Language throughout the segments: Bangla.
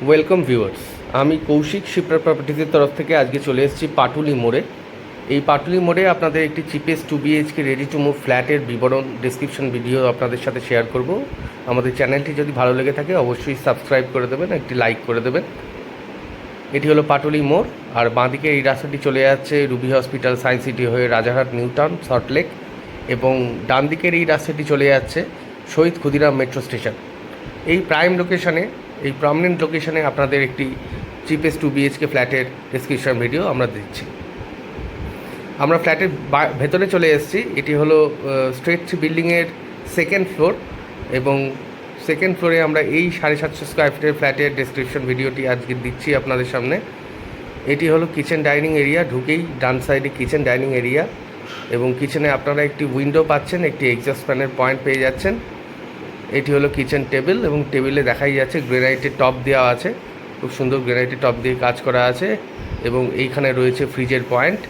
ওয়েলকাম ভিউয়ার্স, আমি কৌশিক শিপ্রা প্রপার্টিজের তরফ থেকে আজকে চলে এসেছি পাটুলি মোড়ে। এই পাটুলি মোড়ে আপনাদের একটি cheapest 2 BHK ready to move ফ্ল্যাটের বিবরণ ডেসক্রিপশন ভিডিও আপনাদের সাথে শেয়ার করব। আমাদের চ্যানেলটি যদি ভালো লেগে থাকে অবশ্যই সাবস্ক্রাইব করে দেবেন, একটি লাইক করে দেবেন। এটি হলো পাটুলি মোড়, আর বাঁদিকে এই রাস্তাটি চলে যাচ্ছে রুবি হসপিটাল, সায়েন্স সিটি হয়ে রাজারহাট, নিউ টাউন, সল্টলেক, এবং ডান দিকের এই রাস্তাটি চলে যাচ্ছে শহীদ ক্ষুদিরাম মেট্রো স্টেশন। এই প্রাইম লোকেশানে, এই প্রমিনেন্ট লোকেশানে আপনাদের একটি চিপেস্ট 2 BHK ফ্ল্যাটের ডেসক্রিপশন ভিডিও আমরা দিচ্ছি। আমরা ফ্ল্যাটের ভেতরে চলে এসেছি। এটি হলো স্ট্রেট বিল্ডিংয়ের সেকেন্ড ফ্লোর, এবং সেকেন্ড ফ্লোরে আমরা এই 750 স্কোয়ার ফিটের ফ্ল্যাটের ডেসক্রিপশন ভিডিওটি আজকে দিচ্ছি আপনাদের সামনে। এটি হলো কিচেন ডাইনিং এরিয়া। ঢুকেই ডান সাইডে কিচেন ডাইনিং এরিয়া, এবং কিচেনে আপনারা একটি উইন্ডো পাচ্ছেন, একটি এক্সস্ট ফ্যানের পয়েন্ট পেয়ে যাচ্ছেন। এটি হলো কিচেন টেবিল, এবং টেবিলে দেখাই যাচ্ছে গ্রেনাইটের টপ দেওয়া আছে, খুব সুন্দর গ্রেনাইটের টপ দিয়ে কাজ করা আছে, এবং এইখানে রয়েছে ফ্রিজের পয়েন্ট।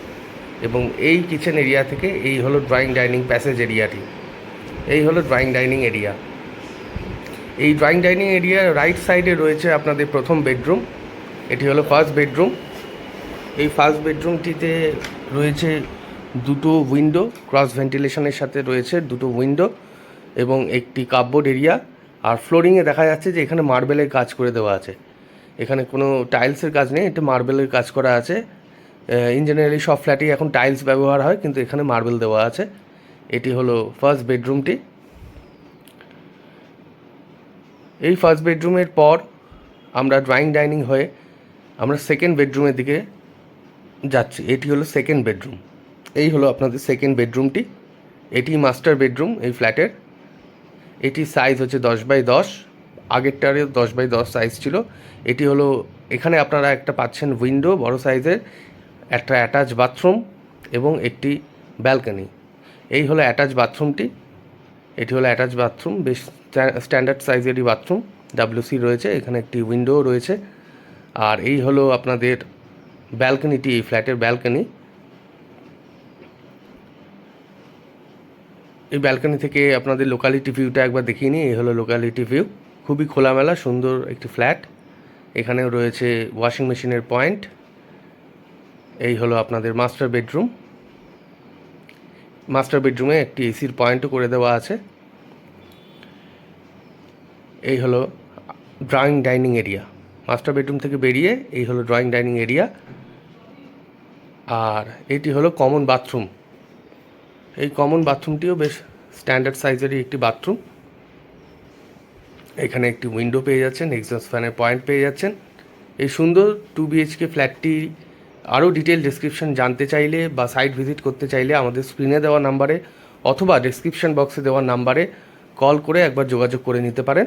এবং এই কিচেন এরিয়া থেকে এই হলো ড্রয়িং ডাইনিং প্যাসেজ এরিয়াটি। এই হলো ড্রয়িং ডাইনিং এরিয়া। এই ড্রয়িং ডাইনিং এরিয়ার রাইট সাইডে রয়েছে আপনাদের প্রথম বেডরুম। এটি হলো ফার্স্ট বেডরুম। এই ফার্স্ট বেডরুমটিতে রয়েছে দুটো উইন্ডো, ক্রস ভেন্টিলেশনের সাথে রয়েছে দুটো উইন্ডো এবং একটি কাপবোর্ড এরিয়া। আর ফ্লোরিংয়ে দেখা যাচ্ছে যে এখানে মার্বেলের কাজ করে দেওয়া আছে। এখানে কোনো টাইলসের কাজ নেই, এটা মার্বেলের কাজ করা আছে। ইন জেনারেলি সব ফ্ল্যাটেই এখন টাইলস ব্যবহার হয়, কিন্তু এখানে মার্বেল দেওয়া আছে। এটি হলো ফার্স্ট বেডরুমটি। এই ফার্স্ট বেডরুমের পর আমরা ড্রয়িং ডাইনিং হয়ে আমরা সেকেন্ড বেডরুমের দিকে যাচ্ছি। এটি হলো সেকেন্ড বেডরুম। এই হলো আপনাদের সেকেন্ড বেডরুমটি। এটি মাস্টার বেডরুম এই ফ্ল্যাটের। এটির সাইজ হচ্ছে 10x10, আগেরটারে 10x10 সাইজ ছিল। এটি হলো, এখানে আপনারা একটা পাচ্ছেন উইন্ডো বড় সাইজের, একটা অ্যাটাচ বাথরুম এবং একটি ব্যালকনি। এই হলো অ্যাটাচ বাথরুমটি। এটি হলো অ্যাটাচ বাথরুম, বেশ স্ট্যান্ডার্ড সাইজেরই বাথরুম, WC রয়েছে, এখানে একটি উইন্ডোও রয়েছে। আর এই হলো আপনাদের ব্যালকনিটি, এই ফ্ল্যাটের ব্যালকনি। এই ব্যালকনি থেকে আপনাদের লোকালিটি ভিউটা একবার দেখিয়ে নিই। এই হলো লোকালিটি ভিউ, খুবই খোলামেলা সুন্দর একটি ফ্ল্যাট। এখানেও রয়েছে ওয়াশিং মেশিনের পয়েন্ট। এই হলো আপনাদের মাস্টার বেডরুম। মাস্টার বেডরুমে একটি এসির পয়েন্টও করে দেওয়া আছে। এই হলো drawing dining area. Master bedroom থেকে বেরিয়ে এই হলো ড্রয়িং ডাইনিং এরিয়া। আর এটি হলো কমন বাথরুম। এই কমন বাথরুমটিও বেশ স্ট্যান্ডার্ড সাইজেরই একটি বাথরুম। এখানে একটি উইন্ডো পেয়ে যাচ্ছেন, এক্সস্ট ফ্যানের পয়েন্ট পেয়ে যাচ্ছেন। এই সুন্দর 2 BHK ফ্ল্যাটটি আরও ডিটেল ডেসক্রিপশন জানতে চাইলে বা সাইট ভিজিট করতে চাইলে আমাদের স্ক্রিনে দেওয়া নাম্বারে অথবা ডেসক্রিপশন বক্সে দেওয়া নাম্বারে কল করে একবার যোগাযোগ করে নিতে পারেন।